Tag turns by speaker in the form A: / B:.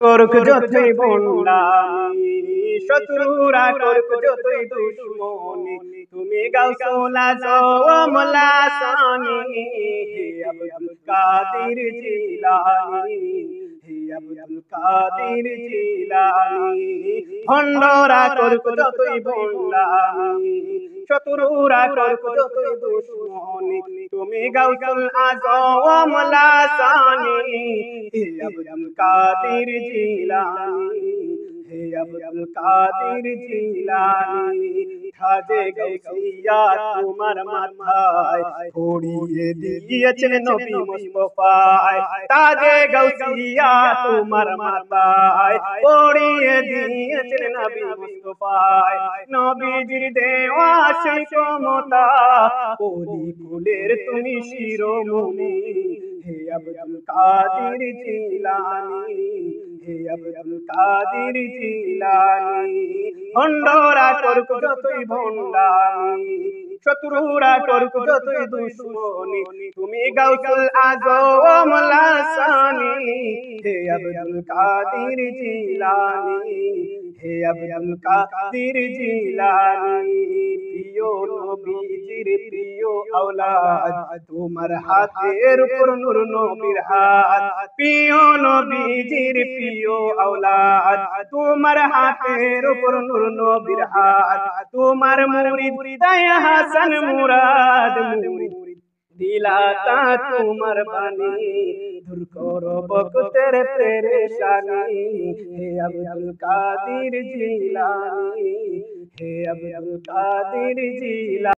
A: করুক যতই বন্দামি, শত্রুরা করুক যতই দুশ্মনী, তুমি গাউসুল আজম লাসানি, হে আব্দুল কাদের জিলানী, হে আব্দুল কাদের জিলানী। ভণ্ডরা করুক যতই বন্দামি, শত্রুরা করুক যতই দুশ্মনী, তুমি গাউসুল আজম লাসানি, হে আব্দুল কাদের জিলানী, হে আব্দুল কাদের জিলানী। খাজে গাউসিয়া তোমার মাথায় পড়িয়ে দিয়েছেন নবী মুস্তাফায়, তাজে গাউসিয়া তোমার মাথায় পড়িয়ে দিয়েছেন নবী মুস্তাফায়। নবীজির দেওয়া সেই ক্ষমতা, ওলি ফুলের তুমি শিরোমণি, হে আব্দুল কাদের জিলানী, হে আব্দুল কাদের জিলানী। ভণ্ডরা করুক যতই ভণ্ডামি, শত্রুরা করুক যতই দুশ্মনী, তুমি গাউসুল আজম লাসানি, হে আব্দুল কাদের জিলানী, হে আব্দুল কাদের জিলানী। প্রিয় নবীজির প্রিয় আওলাদ, তোমার হাতের উপর নূর নবীর হাত, প্রিয় নবীজির প্রিয় আওলাদ, তোমার হাতের উপর নূর নবীর হাত। তোমার মুরিদ তাই হাসান মুরাদ, মুরিদ দিলাতা তোমার বাণী, দূর করো বখতের পেরেশানি, হে আব্দুল কাদের জিলানী, হে আব্দুল কাদের জিলানী।